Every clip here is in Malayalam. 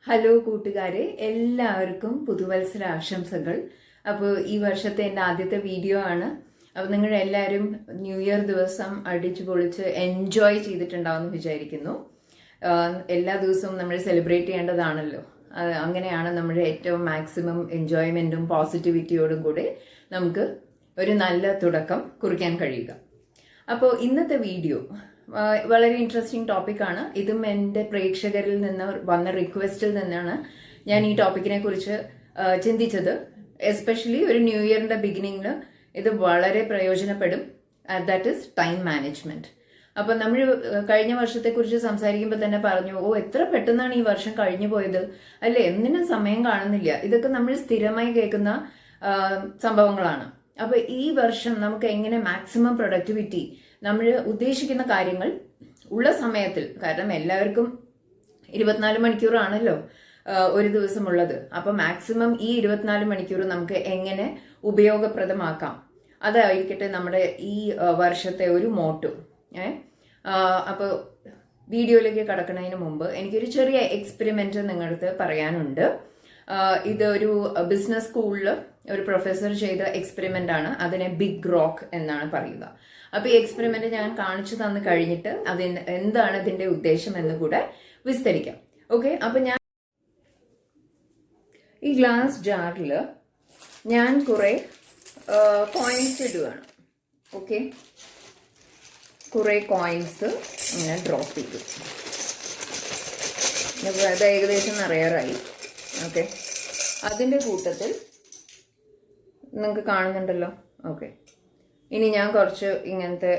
ഹലോ കൂട്ടുകാരെ, എല്ലാവർക്കും പുതുവത്സര ആശംസകൾ. അപ്പോൾ ഈ വർഷത്തെ എൻ്റെ ആദ്യത്തെ വീഡിയോ ആണ്. അപ്പോൾ നിങ്ങൾ എല്ലാവരും ന്യൂ ഇയർ ദിവസം അടിച്ചു പൊളിച്ച് എൻജോയ് ചെയ്തിട്ടുണ്ടാവുമെന്ന് വിചാരിക്കുന്നു. എല്ലാ ദിവസവും നമ്മൾ സെലിബ്രേറ്റ് ചെയ്യേണ്ടതാണല്ലോ. അങ്ങനെയാണ് നമ്മുടെ ഏറ്റവും മാക്സിമം എൻജോയ്മെൻറ്റും പോസിറ്റിവിറ്റിയോടും കൂടി നമുക്ക് ഒരു നല്ല തുടക്കം കുറിക്കാൻ കഴിയുക. അപ്പോൾ ഇന്നത്തെ വീഡിയോ വളരെ ഇൻട്രസ്റ്റിംഗ് ടോപ്പിക്കാണ്. ഇതും എൻ്റെ പ്രേക്ഷകരിൽ നിന്ന് വന്ന റിക്വസ്റ്റിൽ നിന്നാണ് ഞാൻ ഈ ടോപ്പിക്കിനെ കുറിച്ച് ചിന്തിച്ചത്. എസ്പെഷ്യലി ഒരു ന്യൂ ഇയറിൻ്റെ ബിഗിനിങ്ങിൽ ഇത് വളരെ പ്രയോജനപ്പെടും. That is time management. അപ്പം നമ്മൾ കഴിഞ്ഞ വർഷത്തെക്കുറിച്ച് സംസാരിക്കുമ്പോൾ തന്നെ പറഞ്ഞു, എത്ര പെട്ടെന്നാണ് ഈ വർഷം കഴിഞ്ഞു പോയത് അല്ലേ, എന്തിനും സമയം കാണുന്നില്ല. ഇതൊക്കെ നമ്മൾ സ്ഥിരമായി കേൾക്കുന്ന സംഭവങ്ങളാണ്. അപ്പൊ ഈ വർഷം നമുക്ക് എങ്ങനെ മാക്സിമം പ്രൊഡക്ടിവിറ്റി, നമ്മൾ ഉദ്ദേശിക്കുന്ന കാര്യങ്ങൾ ഉള്ള സമയത്തിൽ, കാരണം എല്ലാവർക്കും 24 മണിക്കൂറാണല്ലോ ഒരു ദിവസം ഉള്ളത്. അപ്പൊ മാക്സിമം ഈ 24 മണിക്കൂർ നമുക്ക് എങ്ങനെ ഉപയോഗപ്രദമാക്കാം, അതായിരിക്കട്ടെ നമ്മുടെ ഈ വർഷത്തെ ഒരു മോട്ടോ. അപ്പോൾ വീഡിയോയിലേക്ക് കടക്കുന്നതിന് മുമ്പ് എനിക്കൊരു ചെറിയ എക്സ്പെരിമെന്റ് നിങ്ങളടുത്ത് പറയാനുണ്ട്. ഇതൊരു ബിസിനസ് സ്കൂളിൽ ഒരു പ്രൊഫസർ ചെയ്ത എക്സ്പെരിമെന്റ് ആണ്. അതിനെ ബിഗ് റോക്ക് എന്നാണ് പറയുക. അപ്പൊ ഈ എക്സ്പെരിമെന്റ് ഞാൻ കാണിച്ചു തന്നു കഴിഞ്ഞിട്ട് എന്താണ് ഇതിന്റെ ഉദ്ദേശം എന്ന് കൂടെ വിസ്തരിക്കാം. ഓക്കെ, അപ്പൊ ഞാൻ ഈ ഗ്ലാസ് ജാറിൽ ഞാൻ കുറെ കോയിൻസ് ഇടുകയാണ്. ഓക്കെ, കുറെ കോയിൻസ് ഇങ്ങനെ ഡ്രോപ്പ് ചെയ്തു. അത് ഏകദേശം നിറയാറായി. ഓക്കെ, അതിൻ്റെ കൂട്ടത്തിൽ നിങ്ങൾക്ക് കാണുന്നുണ്ടല്ലോ. ഓക്കെ, ഇനി ഞാൻ കുറച്ച് ഇങ്ങനത്തെ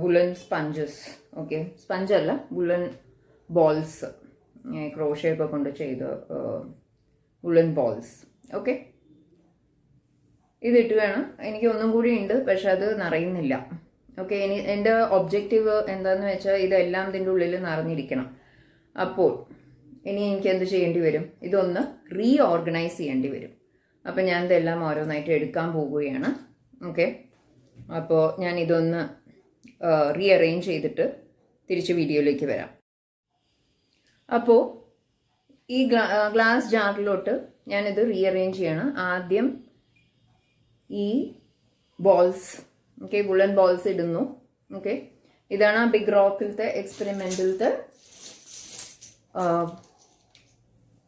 woollen sponges, okay, സ്പഞ്ചല്ല woollen balls, ക്രോഷയൊക്കെ കൊണ്ട് ചെയ്ത വുളൻ ബോൾസ്. ഓക്കെ, ഇതിട്ട് വേണം. എനിക്ക് ഒന്നും കൂടി ഉണ്ട്, പക്ഷെ അത് നിറയുന്നില്ല. ഓക്കെ, ഇനി എൻ്റെ ഒബ്ജക്റ്റീവ് എന്താന്ന് വെച്ചാൽ ഇതെല്ലാം ഇതിൻ്റെ ഉള്ളിൽ നിറഞ്ഞിരിക്കണം. അപ്പോൾ ഇനി എനിക്ക് എന്ത് ചെയ്യേണ്ടി വരും, ഇതൊന്ന് റീഓർഗനൈസ് ചെയ്യേണ്ടി വരും. അപ്പം ഞാൻ ഇതെല്ലാം ഓരോന്നായിട്ട് എടുക്കാൻ പോവുകയാണ്. ഓക്കെ, അപ്പോൾ ഞാൻ ഇതൊന്ന് റീഅറേഞ്ച് ചെയ്തിട്ട് തിരിച്ച് വീഡിയോയിലേക്ക് വരാം. അപ്പോൾ ഈ ഗ്ലാസ് ജാറിലോട്ട് ഞാനിത് റീഅറേഞ്ച് ചെയ്യണം. ആദ്യം ഈ ബോൾസ്, ഓക്കെ, വുളൻ ബോൾസ് ഇടുന്നു. ഓക്കെ, ഇതാണ് ആ ബിഗ് റോക്കിലത്തെ എക്സ്പെരിമെന്റിലത്തെ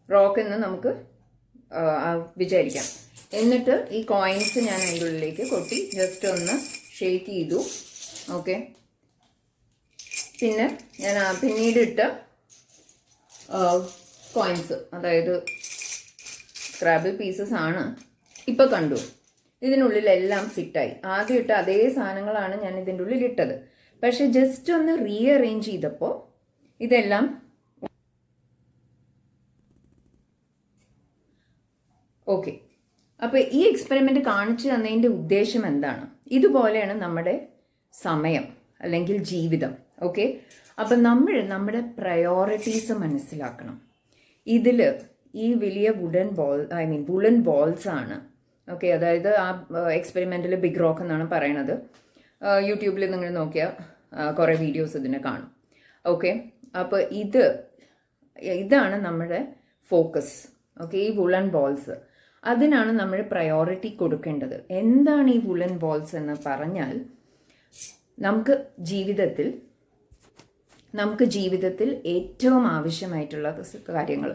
റോക്ക് എന്ന് നമുക്ക് വിചാരിക്കാം. എന്നിട്ട് ഈ കോയിൻസ് ഞാൻ അതിൻ്റെ ഉള്ളിലേക്ക് കൊട്ടി ജസ്റ്റ് ഒന്ന് ഷേക്ക് ചെയ്തു. ഓക്കെ, പിന്നെ ഞാൻ പിന്നീട് ഇട്ട കോയിൻസ്, അതായത് സ്ക്രാബിൾ പീസസ് ആണ്. ഇപ്പം കണ്ടു, ഇതിനുള്ളിലെല്ലാം ഫിറ്റായി. ആദ്യം ഇട്ട അതേ സാധനങ്ങളാണ് ഞാൻ ഇതിൻ്റെ ഉള്ളിൽ ഇട്ടത്. പക്ഷെ ജസ്റ്റ് ഒന്ന് റീഅറേഞ്ച് ചെയ്തപ്പോൾ ഇതെല്ലാം ഓക്കെ. അപ്പോൾ ഈ എക്സ്പെരിമെന്റ് കാണിച്ചു തന്നതിൻ്റെ ഉദ്ദേശം എന്താണ്? ഇതുപോലെയാണ് നമ്മുടെ സമയം അല്ലെങ്കിൽ ജീവിതം. ഓക്കെ, അപ്പം നമ്മൾ നമ്മുടെ പ്രയോറിറ്റീസ് മനസ്സിലാക്കണം. ഇതിൽ ഈ വലിയ വുളൻ ബോൾസ് ആണ്. ഓക്കെ, അതായത് ആ എക്സ്പെരിമെന്റിൽ ബിഗ് റോക്ക് എന്നാണ് പറയണത്. യൂട്യൂബിൽ നിങ്ങൾ നോക്കിയാൽ കുറേ വീഡിയോസ് ഇതിനെ കാണും. ഓക്കെ, അപ്പോൾ ഇതാണ് നമ്മുടെ ഫോക്കസ്. ഓക്കെ, ഈ വുളൻ ബോൾസ്, അതിനാണ് നമ്മൾ പ്രയോറിറ്റി കൊടുക്കേണ്ടത്. എന്താണ് ഈ വുളൻ ബോൾസ് എന്ന് പറഞ്ഞാൽ, നമുക്ക് ജീവിതത്തിൽ ഏറ്റവും ആവശ്യമായിട്ടുള്ള കാര്യങ്ങൾ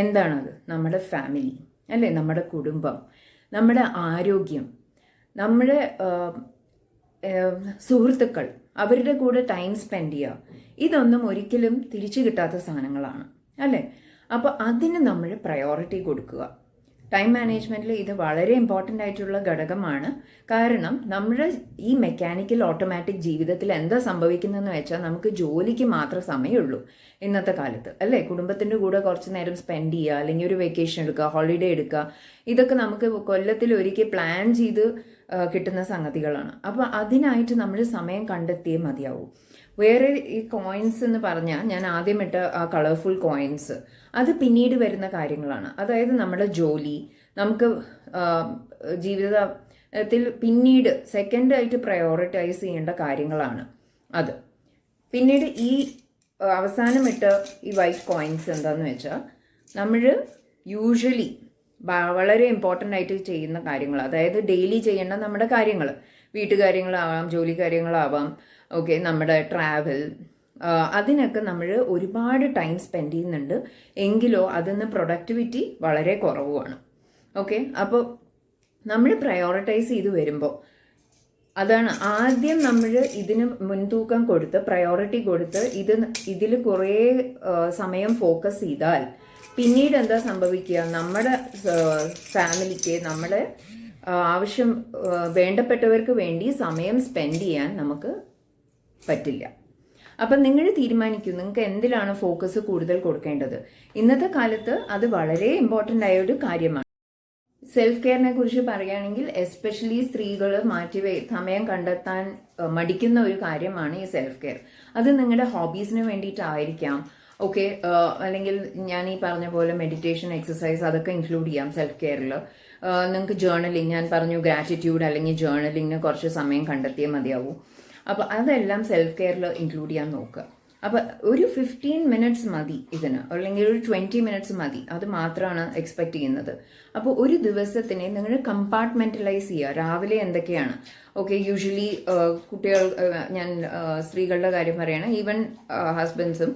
എന്താണത്? നമ്മുടെ ഫാമിലി അല്ലേ, നമ്മുടെ കുടുംബം, നമ്മുടെ ആരോഗ്യം, നമ്മുടെ സുഹൃത്തുക്കൾ, അവരുടെ കൂടെ ടൈം സ്പെൻഡ് ചെയ്യുക. ഇതൊന്നും ഒരിക്കലും തിരിച്ചു കിട്ടാത്ത സാധനങ്ങളാണ് അല്ലേ. അപ്പോൾ അതിന് നമ്മൾ പ്രയോറിറ്റി കൊടുക്കുക. ടൈം മാനേജ്മെൻറ്റിൽ ഇത് വളരെ ഇമ്പോർട്ടൻ്റ് ആയിട്ടുള്ള ഘടകമാണ്. കാരണം നമ്മുടെ ഈ മെക്കാനിക്കൽ ഓട്ടോമാറ്റിക് ജീവിതത്തിൽ എന്താ സംഭവിക്കുന്നതെന്ന് വെച്ചാൽ, നമുക്ക് ജോലിക്ക് മാത്രമേ സമയമുള്ളൂ ഇന്നത്തെ കാലത്ത് അല്ലേ. കുടുംബത്തിൻ്റെ കൂടെ കുറച്ച് നേരം സ്പെൻഡ് ചെയ്യുക, അല്ലെങ്കിൽ ഒരു വെക്കേഷൻ എടുക്കുക, ഹോളിഡേ എടുക്കുക, ഇതൊക്കെ നമുക്ക് കൊല്ലത്തിൽ ഒരിക്കൽ പ്ലാൻ ചെയ്ത് കിട്ടുന്ന സംഗതികളാണ്. അപ്പോൾ അതിനായിട്ട് നമ്മൾ സമയം കണ്ടെത്തിയേ മതിയാവൂ. വേറെ ഈ കോയിൻസ് എന്ന് പറഞ്ഞാൽ, ഞാൻ ആദ്യം ഇട്ട ആ കളർഫുൾ കോയിൻസ്, അത് പിന്നീട് വരുന്ന കാര്യങ്ങളാണ്. അതായത് നമ്മുടെ ജോലി, നമുക്ക് ജീവിതത്തിൽ പിന്നീട് സെക്കൻഡായിട്ട് പ്രയോറിറ്റൈസ് ചെയ്യേണ്ട കാര്യങ്ങളാണ് അത്. പിന്നീട് ഈ അവസാനം ഇട്ട ഈ വൈറ്റ് കോയിൻസ് എന്താണെന്ന് വെച്ചാൽ, നമ്മൾ യൂഷ്വലി വളരെ ഇമ്പോർട്ടൻ്റ് ആയിട്ട് ചെയ്യുന്ന കാര്യങ്ങൾ, അതായത് ഡെയിലി ചെയ്യേണ്ട നമ്മുടെ കാര്യങ്ങൾ, വീട്ടുകാര്യങ്ങളാവാം, ജോലി കാര്യങ്ങളാവാം, ഓക്കെ, നമ്മുടെ ട്രാവൽ, അതിനൊക്കെ നമ്മൾ ഒരുപാട് ടൈം സ്പെൻഡ് ചെയ്യുന്നുണ്ട്. എങ്കിലോ അതിന് പ്രൊഡക്ടിവിറ്റി വളരെ കുറവുമാണ്. ഓക്കെ, അപ്പോൾ നമ്മൾ പ്രയോറിറ്റൈസ് ചെയ്ത് വരുമ്പോൾ അതാണ് ആദ്യം നമ്മൾ ഇതിന് മുൻതൂക്കം കൊടുത്ത് പ്രയോറിറ്റി കൊടുത്ത് ഇതിൽ കുറേ സമയം ഫോക്കസ് ചെയ്താൽ പിന്നീട് എന്താ സംഭവിക്കുക, നമ്മുടെ ഫാമിലിക്ക്, നമ്മുടെ ആവശ്യം വേണ്ടപ്പെട്ടവർക്ക് വേണ്ടി സമയം സ്പെൻഡ് ചെയ്യാൻ നമുക്ക് പറ്റില്ല. അപ്പം നിങ്ങൾ തീരുമാനിക്കൂ നിങ്ങൾക്ക് എന്തിലാണ് ഫോക്കസ് കൂടുതൽ കൊടുക്കേണ്ടത്. ഇന്നത്തെ കാലത്ത് അത് വളരെ ഇമ്പോർട്ടൻ്റ് ആയ ഒരു കാര്യമാണ്. സെൽഫ് കെയറിനെ കുറിച്ച് പറയുകയാണെങ്കിൽ എസ്പെഷ്യലി സ്ത്രീകൾ സമയം കണ്ടെത്താൻ മടിക്കുന്ന ഒരു കാര്യമാണ് ഈ സെൽഫ് കെയർ. അത് നിങ്ങളുടെ ഹോബീസിന് വേണ്ടിയിട്ടായിരിക്കാം, ഓക്കെ, അല്ലെങ്കിൽ ഞാൻ ഈ പറഞ്ഞ പോലെ മെഡിറ്റേഷൻ, എക്സസൈസ് അതൊക്കെ ഇൻക്ലൂഡ് ചെയ്യാം സെൽഫ് കെയറിൽ. നിങ്ങൾക്ക് ജേർണലിങ്, ഞാൻ പറഞ്ഞു ഗ്രാറ്റിറ്റ്യൂഡ് അല്ലെങ്കിൽ ജേർണലിങ്ങിന് കുറച്ച് സമയം കണ്ടെത്തിയേ മതിയാവൂ. അപ്പോൾ അതെല്ലാം സെൽഫ് കെയറിൽ ഇൻക്ലൂഡ് ചെയ്യാൻ നോക്കുക. അപ്പോൾ ഒരു 15 മിനിറ്റ്സ് മതി ഇതിന്, അല്ലെങ്കിൽ ഒരു 20 മിനിറ്റ്സ് മതി, അത് മാത്രമാണ് എക്സ്പെക്ട് ചെയ്യുന്നത്. അപ്പോൾ ഒരു ദിവസത്തിനെ നിങ്ങൾ കമ്പാർട്ട്മെന്റലൈസ് ചെയ്യുക. രാവിലെ എന്തൊക്കെയാണ്, ഓക്കെ, യൂഷ്വലി കുട്ടികൾ, ഞാൻ സ്ത്രീകളുടെ കാര്യം പറയുകയാണ്, ഈവൻ ഹസ്ബൻഡ്സും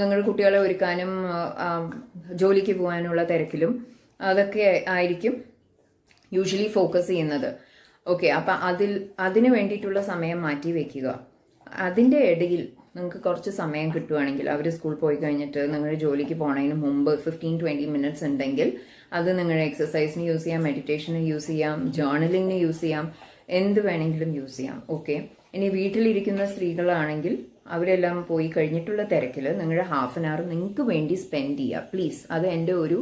നിങ്ങൾ കുട്ടികളെ ഒരുക്കാനും ജോലിക്ക് പോകാനുള്ള തിരക്കിലും അതൊക്കെ ആയിരിക്കും യൂഷ്വലി ഫോക്കസ് ചെയ്യുന്നത്. ഓക്കെ, അപ്പം അതിന് വേണ്ടിയിട്ടുള്ള സമയം മാറ്റി വെക്കുക. അതിൻ്റെ ഇടയിൽ നിങ്ങൾക്ക് കുറച്ച് സമയം കിട്ടുവാണെങ്കിൽ, അവർ സ്കൂൾ പോയി കഴിഞ്ഞിട്ട് നിങ്ങൾ ജോലിക്ക് പോണതിന് മുമ്പ് 15-20 മിനിറ്റ്സ് ഉണ്ടെങ്കിൽ അത് നിങ്ങൾ എക്സസൈസിന് യൂസ് ചെയ്യാം, മെഡിറ്റേഷന് യൂസ് ചെയ്യാം, ജേർണലിങ്ങിന് യൂസ് ചെയ്യാം, എന്ത് വേണമെങ്കിലും യൂസ് ചെയ്യാം. ഓക്കെ, ഇനി വീട്ടിലിരിക്കുന്ന സ്ത്രീകളാണെങ്കിൽ അവരെല്ലാം പോയി കഴിഞ്ഞിട്ടുള്ള തിരക്കിൽ നിങ്ങളുടെ ഹാഫ് ആൻ അവർ നിങ്ങൾക്ക് വേണ്ടി സ്പെൻഡ് ചെയ്യുക പ്ലീസ്. അത് എൻ്റെ ഒരു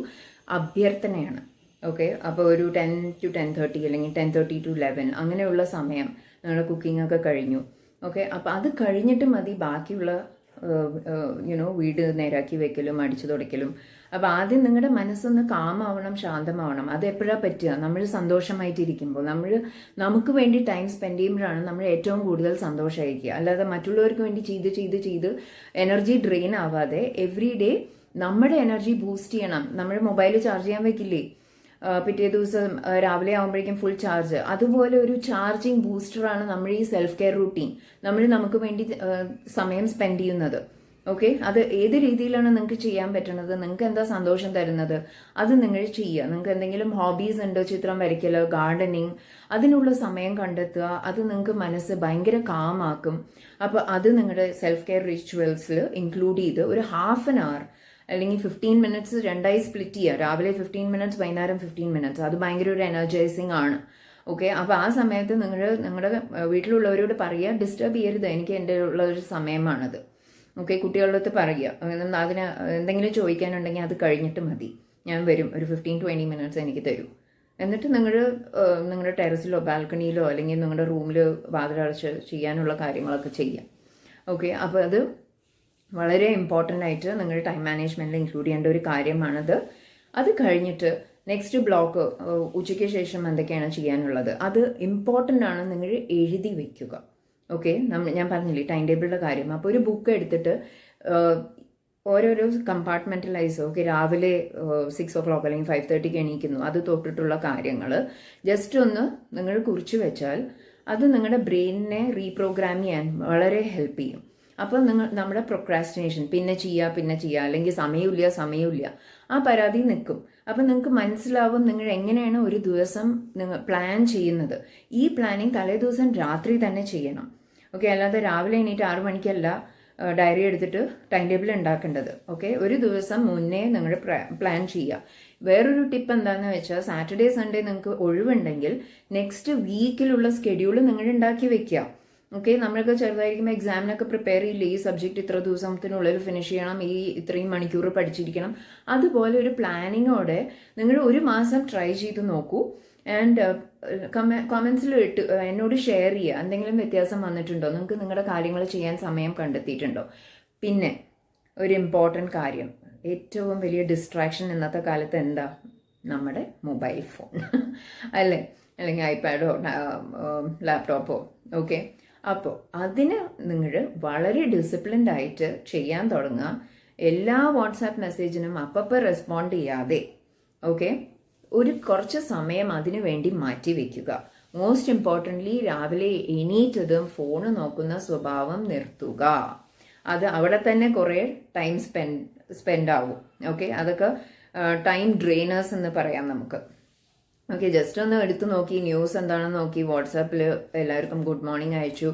അഭ്യർത്ഥനയാണ്. ഓക്കെ, അപ്പോൾ ഒരു 10 to 10:30 അല്ലെങ്കിൽ 10:30 to 11 അങ്ങനെയുള്ള സമയം നിങ്ങളുടെ കുക്കിംഗ് ഒക്കെ കഴിഞ്ഞു. ഓക്കെ, അപ്പോൾ അത് കഴിഞ്ഞിട്ട് മതി ബാക്കിയുള്ള വീട് നേരാക്കി വെക്കലും അടിച്ചു തുടയ്ക്കലും. അപ്പോൾ ആദ്യം നിങ്ങളുടെ മനസ്സൊന്ന് കാമാവണം, ശാന്തമാവണം. അത് എപ്പോഴാണ് പറ്റുക, നമ്മൾ സന്തോഷമായിട്ടിരിക്കുമ്പോൾ, നമുക്ക് വേണ്ടി ടൈം സ്പെൻഡ് ചെയ്യുമ്പോഴാണ് നമ്മൾ ഏറ്റവും കൂടുതൽ സന്തോഷമായിരിക്കുക. അല്ലാതെ മറ്റുള്ളവർക്ക് വേണ്ടി ചെയ്ത് എനർജി ഡ്രെയിൻ ആവാതെ എവറി ഡേ നമ്മുടെ എനർജി ബൂസ്റ്റ് ചെയ്യണം. നമ്മൾ മൊബൈൽ ചാർജ് ചെയ്യാൻ വെക്കില്ലേ, പിറ്റേ ദിവസം രാവിലെ ആകുമ്പോഴേക്കും ഫുൾ ചാർജ്, അതുപോലെ ഒരു ചാർജിങ് ബൂസ്റ്ററാണ് നമ്മൾ ഈ സെൽഫ് കെയർ റൂട്ടീൻ. നമുക്ക് വേണ്ടി സമയം സ്പെൻഡ് ചെയ്യുന്നത്. ഓക്കെ, അത് ഏത് രീതിയിലാണ് നിങ്ങൾക്ക് ചെയ്യാൻ പറ്റുന്നത്, നിങ്ങൾക്ക് എന്താ സന്തോഷം തരുന്നത് അത് നിങ്ങൾ ചെയ്യുക. നിങ്ങൾക്ക് എന്തെങ്കിലും ഹോബീസ് ഉണ്ട്, ചിത്രം വരയ്ക്കൽ, ഗാർഡനിങ്, അതിനുള്ള സമയം കണ്ടെത്തുക. അത് നിങ്ങൾക്ക് മനസ്സ് ഭയങ്കര കാമാക്കും. അപ്പോൾ അത് നിങ്ങളുടെ സെൽഫ് കെയർ റിച്വൽസിൽ ഇൻക്ലൂഡ് ചെയ്ത് ഒരു ഹാഫ് ആൻ അവർ അല്ലെങ്കിൽ 15 മിനിറ്റ്സ് രണ്ടായി സ്പ്ലിറ്റ് ചെയ്യുക. രാവിലെ 15 മിനിറ്റ്സ്, വൈകുന്നേരം 15 മിനിറ്റ്സ്. അത് ഭയങ്കര ഒരു എനർജൈസിങ് ആണ്. ഓക്കെ, അപ്പോൾ ആ സമയത്ത് നിങ്ങളുടെ വീട്ടിലുള്ളവരോട് പറയുക, ഡിസ്റ്റർബ് ചെയ്യരുത്, എനിക്ക് എൻ്റെ ഉള്ള ഒരു സമയമാണത്. ഓക്കെ, കുട്ടികളുടെ അടുത്ത് പറയുക, അതിന് എന്തെങ്കിലും ചോദിക്കാനുണ്ടെങ്കിൽ അത് കഴിഞ്ഞിട്ട് മതി, ഞാൻ വരും, ഒരു 15-20 മിനിറ്റ്സ് എനിക്ക് തരൂ. എന്നിട്ട് നിങ്ങളുടെ ടെറസിലോ ബാൽക്കണിയിലോ അല്ലെങ്കിൽ നിങ്ങളുടെ റൂമിൽ വാതിലടച്ച് ചെയ്യാനുള്ള കാര്യങ്ങളൊക്കെ ചെയ്യാം. ഓക്കെ, അപ്പോൾ അത് വളരെ ഇമ്പോർട്ടൻ്റ് ആയിട്ട് നിങ്ങൾ ടൈം മാനേജ്മെൻറ്റിൽ ഇൻക്ലൂഡ് ചെയ്യേണ്ട ഒരു കാര്യമാണത്. അത് കഴിഞ്ഞിട്ട് നെക്സ്റ്റ് ബ്ലോക്ക് ഉച്ചയ്ക്ക് ശേഷം എന്തൊക്കെയാണ് ചെയ്യാനുള്ളത് അത് ഇമ്പോർട്ടൻ്റ് ആണ്, നിങ്ങൾ എഴുതി വയ്ക്കുക. ഓക്കെ, ഞാൻ പറഞ്ഞില്ലേ ടൈം ടേബിളിൻ്റെ കാര്യം. അപ്പോൾ ഒരു ബുക്ക് എടുത്തിട്ട് ഓരോരോ കമ്പാർട്ട്മെന്റലൈസ്. ഓക്കെ, രാവിലെ 6 o'clock അല്ലെങ്കിൽ 5:30 എണീക്കുന്നു, അത് തൊട്ടിട്ടുള്ള കാര്യങ്ങൾ ജസ്റ്റ് ഒന്ന് നിങ്ങൾ കുറിച്ച് വെച്ചാൽ അത് നിങ്ങളുടെ ബ്രെയിനിനെ റീപ്രോഗ്രാം ചെയ്യാൻ വളരെ ഹെൽപ്പ് ചെയ്യും. അപ്പോൾ നമ്മുടെ പ്രൊക്രാസ്റ്റിനേഷൻ പിന്നെ ചെയ്യുക അല്ലെങ്കിൽ സമയമില്ല ആ പരാതി നിൽക്കും. അപ്പം നിങ്ങൾക്ക് മനസ്സിലാവും നിങ്ങൾ എങ്ങനെയാണ് ഒരു ദിവസം നിങ്ങൾ പ്ലാൻ ചെയ്യുന്നത്. ഈ പ്ലാനിങ് തലേ ദിവസം രാത്രി തന്നെ ചെയ്യണം. ഓക്കെ, അല്ലാതെ രാവിലെ എണീറ്റ് 6 മണിക്കല്ല ഡയറി എടുത്തിട്ട് ടൈം ടേബിൾ ഉണ്ടാക്കേണ്ടത്. ഓക്കെ, ഒരു ദിവസം മുന്നേ നിങ്ങൾ പ്ലാൻ ചെയ്യുക. വേറൊരു ടിപ്പ് എന്താണെന്ന് വെച്ചാൽ സാറ്റർഡേ സൺഡേ നിങ്ങൾക്ക് ഒഴിവുണ്ടെങ്കിൽ നെക്സ്റ്റ് വീക്കിലുള്ള സ്കെഡ്യൂൾ നിങ്ങൾ ഉണ്ടാക്കി വെക്കുക. ഓക്കെ, നമ്മളൊക്കെ ചെറുതായിരിക്കുമ്പോൾ എക്സാമിനൊക്കെ പ്രിപ്പയർ ചെയ്യില്ലേ, ഈ സബ്ജക്റ്റ് ഇത്ര ദിവസത്തിനുള്ളിൽ ഫിനിഷ് ചെയ്യണം, ഇത്രയും മണിക്കൂർ പഠിച്ചിരിക്കണം. അതുപോലെ ഒരു പ്ലാനിങ്ങോടെ നിങ്ങൾ ഒരു മാസം ട്രൈ ചെയ്ത് നോക്കൂ. ആൻഡ് കമൻസിൽ എന്നോട് ഷെയർ ചെയ്യുക, എന്തെങ്കിലും വ്യത്യാസം വന്നിട്ടുണ്ടോ, നിങ്ങൾക്ക് നിങ്ങളുടെ കാര്യങ്ങൾ ചെയ്യാൻ സമയം കണ്ടെത്തിയിട്ടുണ്ടോ. പിന്നെ ഒരു ഇമ്പോർട്ടൻറ്റ് കാര്യം, ഏറ്റവും വലിയ ഡിസ്ട്രാക്ഷൻ ഇന്നത്തെ കാലത്ത് എന്താ, നമ്മുടെ മൊബൈൽ ഫോൺ അല്ലേ, അല്ലെങ്കിൽ ഐപാഡോ ലാപ്ടോപ്പോ. ഓക്കെ, അപ്പോൾ അതിന് നിങ്ങൾ വളരെ ഡിസിപ്ലിൻഡ് ആയിട്ട് ചെയ്യാൻ തുടങ്ങുക. എല്ലാ വാട്സാപ്പ് മെസ്സേജിനും അപ്പം റെസ്പോണ്ട് ചെയ്യാതെ ഓക്കെ കുറച്ച് സമയം അതിനു വേണ്ടി മാറ്റി വെക്കുക. മോസ്റ്റ് ഇമ്പോർട്ടൻ്റ്ലി രാവിലെ എണീറ്റതും ഫോൺ നോക്കുന്ന സ്വഭാവം നിർത്തുക. അത് അവിടെ തന്നെ കുറേ ടൈം സ്പെൻഡ് ആവും. ഓക്കെ, അതൊക്കെ ടൈം ഡ്രെയിനേഴ്സ് എന്ന് പറയാം നമുക്ക്. ഓക്കെ, ജസ്റ്റ് ഒന്ന് എടുത്തു നോക്കി, ന്യൂസ് എന്താണെന്ന് നോക്കി, വാട്സാപ്പിൽ എല്ലാവർക്കും ഗുഡ് മോർണിംഗ് അയച്ചു,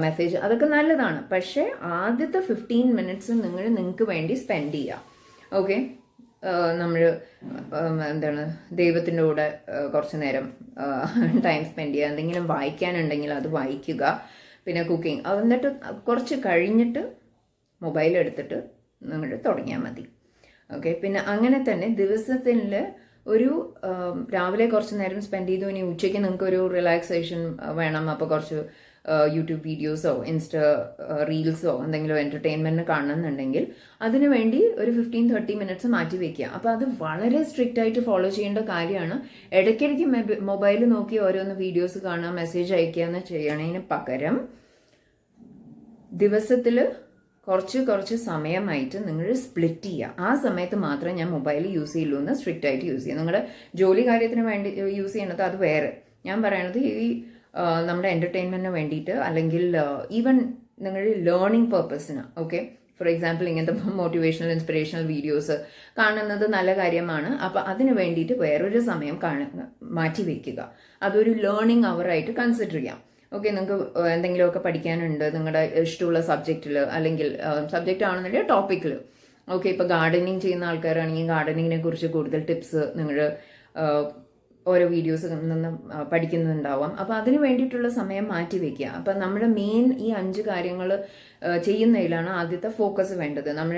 മെസ്സേജ്, അതൊക്കെ നല്ലതാണ്. പക്ഷേ ആദ്യത്തെ 15 മിനിറ്റ്സ് നിങ്ങൾക്ക് വേണ്ടി സ്പെൻഡ് ചെയ്യുക. ഓക്കെ, നമ്മൾ ദൈവത്തിൻ്റെ കൂടെ കുറച്ച് നേരം ടൈം സ്പെൻഡ് ചെയ്യുക. എന്തെങ്കിലും വായിക്കാനുണ്ടെങ്കിൽ അത് വായിക്കുക. പിന്നെ കുക്കിംഗ്, എന്നിട്ട് കുറച്ച് കഴിഞ്ഞിട്ട് മൊബൈൽ എടുത്തിട്ട് നിങ്ങൾ തുടങ്ങിയാൽ മതി. ഓക്കെ, പിന്നെ അങ്ങനെ തന്നെ ദിവസത്തിൽ രാവിലെ കുറച്ച് നേരം സ്പെൻഡ് ചെയ്തു. ഇനി ഉച്ചയ്ക്ക് നിങ്ങൾക്ക് ഒരു റിലാക്സേഷൻ വേണം, അപ്പോൾ കുറച്ച് യൂട്യൂബ് വീഡിയോസോ റീൽസോ എന്തെങ്കിലും എൻ്റർടൈൻമെൻറ്റ് കാണണമെന്നുണ്ടെങ്കിൽ അതിനു വേണ്ടി ഒരു 15-30 മിനിറ്റ്സ് മാറ്റി വയ്ക്കുക. അപ്പോൾ അത് വളരെ സ്ട്രിക്റ്റ് ആയിട്ട് ഫോളോ ചെയ്യേണ്ട കാര്യമാണ്. ഇടയ്ക്കിടയ്ക്ക് മൊബൈൽ നോക്കി ഓരോന്ന് വീഡിയോസ് കാണുക, മെസ്സേജ് അയക്കുക എന്ന് ചെയ്യണതിന് പകരം ദിവസത്തിൽ കുറച്ച് സമയമായിട്ട് നിങ്ങൾ സ്പ്ലിറ്റ് ചെയ്യുക. ആ സമയത്ത് മാത്രമേ ഞാൻ മൊബൈൽ യൂസ് ചെയ്യുള്ളൂ എന്ന് സ്ട്രിക്റ്റ് ആയിട്ട് യൂസ് ചെയ്യുക. നിങ്ങളുടെ ജോലി കാര്യത്തിന് വേണ്ടി യൂസ് ചെയ്യണത് അത് വേറെ. ഞാൻ പറയണത് ഈ നമ്മുടെ എൻ്റർടൈൻമെൻറ്റിന് വേണ്ടിയിട്ട്, അല്ലെങ്കിൽ ഈവൻ നിങ്ങളുടെ ലേണിംഗ് പർപ്പസിന്. ഓക്കെ, ഫോർ എക്സാമ്പിൾ ഇങ്ങനത്തെ മോട്ടിവേഷണൽ ഇൻസ്പിറേഷണൽ വീഡിയോസ് കാണുന്നത് നല്ല കാര്യമാണ്. അപ്പോൾ അതിന് വേണ്ടിയിട്ട് വേറൊരു സമയം മാറ്റി വയ്ക്കുക. അതൊരു ലേണിംഗ് അവറായിട്ട് കൺസിഡർ ചെയ്യാം. ഓക്കെ, നിങ്ങൾക്ക് എന്തെങ്കിലുമൊക്കെ പഠിക്കാനുണ്ട് നിങ്ങളുടെ ഇഷ്ടമുള്ള സബ്ജക്റ്റിൽ, അല്ലെങ്കിൽ സബ്ജക്റ്റ് ആണെന്നുണ്ടെങ്കിൽ ടോപ്പിക്കിൽ. ഓക്കെ, ഇപ്പോൾ ഗാർഡനിങ് ചെയ്യുന്ന ആൾക്കാരാണെങ്കിൽ ഗാർഡനിങ്ങിനെ കുറിച്ച് കൂടുതൽ ടിപ്സ് നിങ്ങൾ ഓരോ വീഡിയോസ് നിന്ന് പഠിക്കുന്നുണ്ടാവാം. അപ്പോൾ അതിന് വേണ്ടിയിട്ടുള്ള സമയം മാറ്റി വയ്ക്കുക. അപ്പം നമ്മുടെ മെയിൻ ഈ 5 കാര്യങ്ങൾ ചെയ്യുന്നതിലാണ് ആദ്യത്തെ ഫോക്കസ് വേണ്ടത്. നമ്മൾ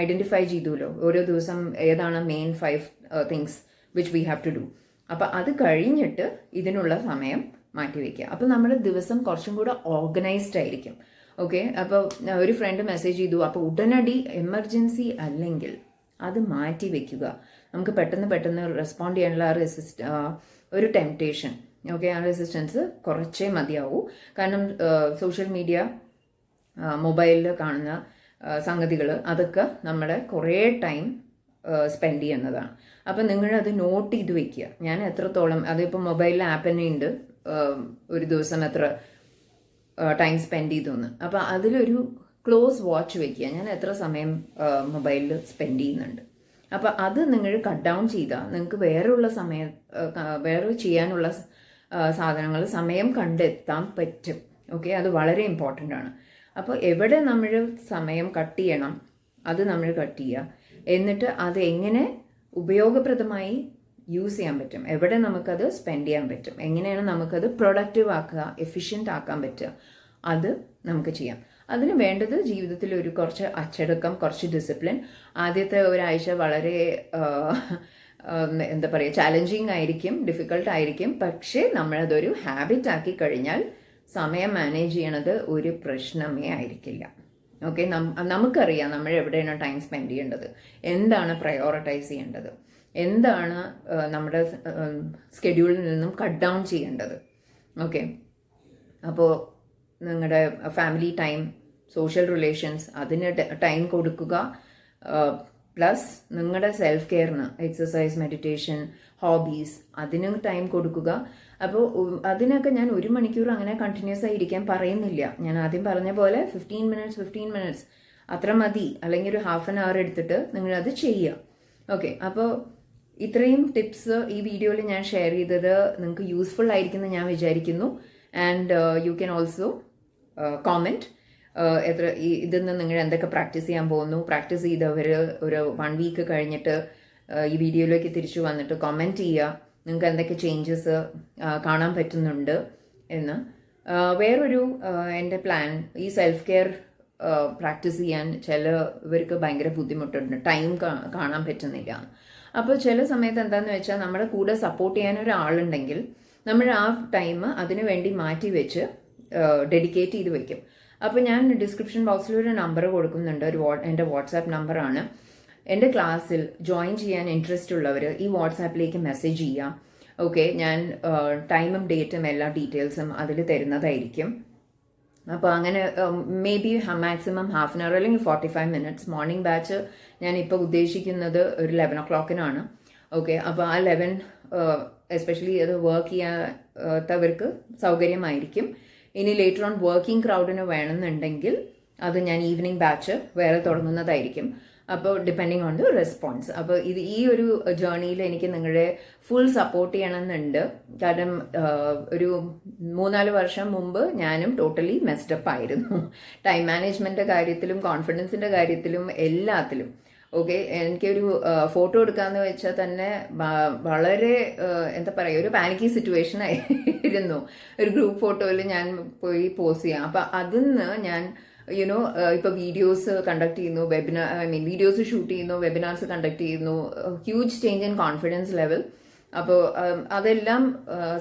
ഐഡൻറ്റിഫൈ ചെയ്തുല്ലോ ഓരോ ദിവസം ഏതാണ് main 5 things which we have to do. അപ്പം അത് കഴിഞ്ഞിട്ട് ഇതിനുള്ള സമയം മാറ്റി വയ്ക്കുക. അപ്പോൾ നമ്മുടെ ദിവസം കുറച്ചും കൂടെ ഓർഗനൈസ്ഡ് ആയിരിക്കും. ഓക്കെ, അപ്പോൾ ഒരു ഫ്രണ്ട് മെസ്സേജ് ചെയ്തു, അപ്പോൾ ഉടനടി എമർജൻസി അല്ലെങ്കിൽ അത് മാറ്റി വെക്കുക. നമുക്ക് പെട്ടെന്ന് റെസ്പോണ്ട് ചെയ്യാനുള്ള ഒരു ടെംപ്റ്റേഷൻ, ഓക്കെ, ആ റെസിസ്റ്റൻസ് കുറച്ചേ മതിയാവൂ. കാരണം സോഷ്യൽ മീഡിയ, മൊബൈലിൽ കാണുന്ന സംഗതികൾ അതൊക്കെ നമ്മുടെ കുറേ ടൈം സ്പെൻഡ് ചെയ്യുന്നതാണ്. അപ്പം നിങ്ങളത് നോട്ട് ചെയ്ത് വെക്കുക. ഞാൻ എത്രത്തോളം, അതിപ്പോൾ മൊബൈലിൽ ആപ്പ് തന്നെ ഉണ്ട്, ഒരു ദിവസം എത്ര ടൈം സ്പെൻഡ് ചെയ്തു എന്ന്. അപ്പോൾ അതിലൊരു ക്ലോസ് വാച്ച് വെക്കുക, ഞാൻ എത്ര സമയം മൊബൈലിൽ സ്പെൻഡ് ചെയ്യുന്നുണ്ട്. അപ്പോൾ അത് നിങ്ങൾ കട്ട് ഡൗൺ ചെയ്താൽ നിങ്ങൾക്ക് വേറെ ചെയ്യാനുള്ള സാധനങ്ങൾ സമയം കണ്ടെത്താൻ പറ്റും. ഓക്കെ, അത് വളരെ ഇമ്പോർട്ടൻ്റ് ആണ്. അപ്പോൾ എവിടെ നമ്മൾ സമയം കട്ട് ചെയ്യണം അത് നമ്മൾ കട്ട് ചെയ്യുക. എന്നിട്ട് അത് എങ്ങനെ ഉപയോഗപ്രദമായി യൂസ് ചെയ്യാൻ പറ്റും, എവിടെ നമുക്കത് സ്പെൻഡ് ചെയ്യാൻ പറ്റും, എങ്ങനെയാണ് നമുക്കത് പ്രൊഡക്റ്റീവ് ആക്കുക, എഫിഷ്യൻ്റ് ആക്കാൻ പറ്റുക, അത് നമുക്ക് ചെയ്യാം. അതിന് വേണ്ടത് ജീവിതത്തിൽ കുറച്ച് അച്ചടക്കം, കുറച്ച് ഡിസിപ്ലിൻ. ആദ്യത്തെ ഒരാഴ്ച വളരെ ചാലഞ്ചിങ് ആയിരിക്കും, ഡിഫിക്കൾട്ട് ആയിരിക്കും. പക്ഷേ നമ്മളതൊരു ഹാബിറ്റ് ആക്കി കഴിഞ്ഞാൽ സമയം മാനേജ് ചെയ്യണത് ഒരു പ്രശ്നമേ ആയിരിക്കില്ല. ഓക്കെ, നമുക്കറിയാം നമ്മൾ എവിടെയാണ് ടൈം സ്പെൻഡ് ചെയ്യേണ്ടത്, എന്താണ് പ്രയോറിറ്റൈസ് ചെയ്യേണ്ടത്, എന്താണ് നമ്മുടെ സ്കെഡ്യൂളിൽ നിന്നും കട്ട് ഡൗൺ ചെയ്യേണ്ടത്. ഓക്കെ, അപ്പോൾ നിങ്ങളുടെ ഫാമിലി ടൈം, സോഷ്യൽ റിലേഷൻസ്, അതിന് ടൈം കൊടുക്കുക. പ്ലസ് നിങ്ങളുടെ സെൽഫ് കെയറിന് എക്സസൈസ്, മെഡിറ്റേഷൻ, ഹോബീസ്, അതിന് ടൈം കൊടുക്കുക. അപ്പോൾ അതിനൊക്കെ ഞാൻ 1 മണിക്കൂർ അങ്ങനെ കണ്ടിന്യൂസ് ആയി ഇരിക്കാൻ പറയുന്നില്ല. ഞാൻ ആദ്യം പറഞ്ഞ പോലെ 15 മിനിറ്റ്സ് അത്ര മതി, അല്ലെങ്കിൽ ഒരു ഹാഫ് ആൻ അവർ എടുത്തിട്ട് നിങ്ങളത് ചെയ്യുക. ഓക്കെ, അപ്പോൾ ഇത്രയും ടിപ്സ് ഈ വീഡിയോയിൽ ഞാൻ ഷെയർ ചെയ്തത് നിങ്ങൾക്ക് യൂസ്ഫുൾ ആയിരിക്കുമെന്ന് ഞാൻ വിചാരിക്കുന്നു. And you can also comment ഇതിൽ നിന്ന് നിങ്ങൾ എന്തൊക്കെ പ്രാക്ടീസ് ചെയ്യാൻ പോകുന്നു. പ്രാക്ടീസ് ചെയ്തവർ ഒരു 1 വീക്ക് കഴിഞ്ഞിട്ട് ഈ വീഡിയോയിലേക്ക് തിരിച്ചു വന്നിട്ട് കമൻറ്റ് ചെയ്യുക, നിങ്ങൾക്ക് എന്തൊക്കെ ചേഞ്ചസ് കാണാൻ പറ്റുന്നുണ്ട് എന്ന്. വേറൊരു എൻ്റെ പ്ലാൻ, ഈ സെൽഫ് കെയർ പ്രാക്ടീസ് ചെയ്യാൻ ചിലവർക്ക് ഭയങ്കര ബുദ്ധിമുട്ടുണ്ട്, ടൈം കാണാൻ പറ്റുന്നില്ല. അപ്പോൾ ചില സമയത്ത് എന്താണെന്ന് വെച്ചാൽ നമ്മുടെ കൂടെ സപ്പോർട്ട് ചെയ്യാൻ ഒരാളുണ്ടെങ്കിൽ നമ്മൾ ആ ടൈം അതിനു വേണ്ടി മാറ്റി വെച്ച് ഡെഡിക്കേറ്റ് ചെയ്ത് വെക്കും. അപ്പോൾ ഞാൻ ഡിസ്ക്രിപ്ഷൻ ബോക്സിൽ ഒരു നമ്പർ കൊടുക്കുന്നുണ്ട്, എൻ്റെ വാട്സാപ്പ് നമ്പറാണ്. എൻ്റെ ക്ലാസ്സിൽ ജോയിൻ ചെയ്യാൻ ഇൻട്രസ്റ്റ് ഉള്ളവർ ഈ വാട്സാപ്പിലേക്ക് മെസ്സേജ് ചെയ്യാം. ഓക്കെ, ഞാൻ ടൈമും ഡേറ്റും എല്ലാ ഡീറ്റെയിൽസും അതിൽ തരുന്നതായിരിക്കും. അപ്പോൾ അങ്ങനെ may be maximum half an hour അല്ലെങ്കിൽ 45 മിനിറ്റ്സ്. മോർണിംഗ് ബാച്ച് ഞാൻ ഇപ്പോൾ ഉദ്ദേശിക്കുന്നത് ഒരു 11 o'clock ഓക്കെ. അപ്പോൾ ആ 11 എസ്പെഷ്യലി അത് വർക്ക് ചെയ്യാത്തവർക്ക് സൗകര്യമായിരിക്കും. ഇനി ലേറ്റർ ഓൺ വർക്കിംഗ് ക്രൗഡിന് വേണമെന്നുണ്ടെങ്കിൽ അത് ഞാൻ ഈവനിങ് ബാച്ച് വേറെ തുടങ്ങുന്നതായിരിക്കും. അപ്പോൾ ഡിപ്പെൻഡിങ് ഓൺ ദ റെസ്പോൺസ്. അപ്പോൾ ഈ ഒരു ജേർണിയിൽ എനിക്ക് നിങ്ങളുടെ ഫുൾ സപ്പോർട്ട് ചെയ്യണമെന്നുണ്ട്. കാരണം ഒരു 3-4 വർഷം മുമ്പ് ഞാനും ടോട്ടലി മെസ്ഡപ്പ് ആയിരുന്നു, ടൈം മാനേജ്മെൻറ്റിൻ്റെ കാര്യത്തിലും കോൺഫിഡൻസിൻ്റെ കാര്യത്തിലും എല്ലാത്തിലും. ഓക്കെ, എനിക്കൊരു ഫോട്ടോ എടുക്കാന്ന് വെച്ചാൽ തന്നെ വളരെ എന്താ പറയുക, ഒരു പാനിക്കി സിറ്റുവേഷൻ ആയിരുന്നു. ഒരു ഗ്രൂപ്പ് ഫോട്ടോയിൽ ഞാൻ പോയി പോസ്റ്റ് ചെയ്യാം. അപ്പം അതിന്ന് ഞാൻ ഇപ്പോൾ വീഡിയോസ് കണ്ടക്ട് ചെയ്യുന്നു, വീഡിയോസ് ഷൂട്ട് ചെയ്യുന്നു, വെബിനാർസ് കണ്ടക്ട് ചെയ്യുന്നു. Huge change in confidence level. അപ്പോൾ അതെല്ലാം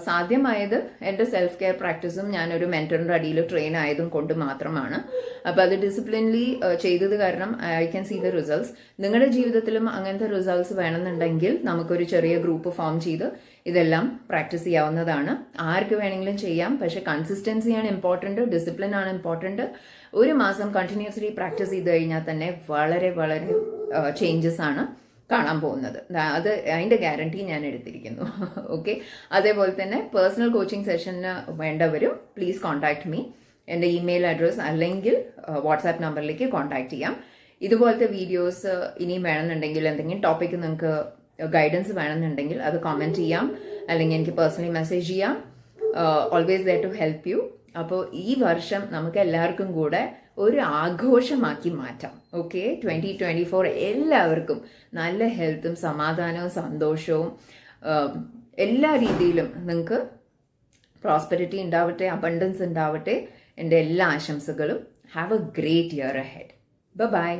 സാധ്യമായത് എൻ്റെ സെൽഫ് കെയർ പ്രാക്ടീസും ഞാനൊരു മെൻറ്ററിൻ്റെ അടിയിൽ ട്രെയിൻ ആയതും കൊണ്ട് മാത്രമാണ്. അപ്പോൾ അത് ഡിസിപ്ലിൻലി ചെയ്തത് കാരണം I can see the results. നിങ്ങളുടെ ജീവിതത്തിലും അങ്ങനത്തെ റിസൾട്ട്സ് വേണമെന്നുണ്ടെങ്കിൽ നമുക്കൊരു ചെറിയ ഗ്രൂപ്പ് ഫോം ചെയ്ത് ഇതെല്ലാം പ്രാക്ടീസ് ചെയ്യാവുന്നതാണ്. ആർക്ക് വേണമെങ്കിലും ചെയ്യാം. പക്ഷേ കൺസിസ്റ്റൻസിയാണ് ഇമ്പോർട്ടൻറ്റ്, ഡിസിപ്ലിൻ ആണ് ഇമ്പോർട്ടൻറ്റ്. 1 മാസം കണ്ടിന്യൂസ്ലി പ്രാക്ടീസ് ചെയ്ത് കഴിഞ്ഞാൽ തന്നെ വളരെ വളരെ ചേഞ്ചസ് ആണ് കാണാൻ പോകുന്നത്. അത് അതിൻ്റെ ഗ്യാരണ്ടി ഞാൻ എടുത്തിരിക്കുന്നു. ഓക്കെ, അതേപോലെ തന്നെ പേഴ്സണൽ കോച്ചിങ് സെഷന് വേണ്ടവരും പ്ലീസ് കോൺടാക്ട് മീ. എൻ്റെ ഇമെയിൽ അഡ്രസ്സ് അല്ലെങ്കിൽ വാട്സാപ്പ് നമ്പറിലേക്ക് കോൺടാക്ട് ചെയ്യാം. ഇതുപോലത്തെ വീഡിയോസ് ഇനിയും വേണമെന്നുണ്ടെങ്കിൽ, എന്തെങ്കിലും ടോപ്പിക്ക് നിങ്ങൾക്ക് ഗൈഡൻസ് വേണമെന്നുണ്ടെങ്കിൽ അത് കമൻറ്റ് ചെയ്യാം, അല്ലെങ്കിൽ എനിക്ക് പേഴ്സണലി മെസ്സേജ് ചെയ്യാം. Always there to help you. അപ്പോൾ ഈ വർഷം നമുക്ക് എല്ലാവർക്കും കൂടെ ഒരു ആഘോഷമാക്കി മാറ്റാം. ഓക്കെ, 2024 എല്ലാവർക്കും നല്ല ഹെൽത്തും സമാധാനവും സന്തോഷവും എല്ലാ രീതിയിലും നിങ്ങൾക്ക് പ്രോസ്പെരിറ്റി ഉണ്ടാവട്ടെ, അബണ്ടൻസ് ഉണ്ടാവട്ടെ. എൻ്റെ എല്ലാ ആശംസകളും. Have a great year ahead. By.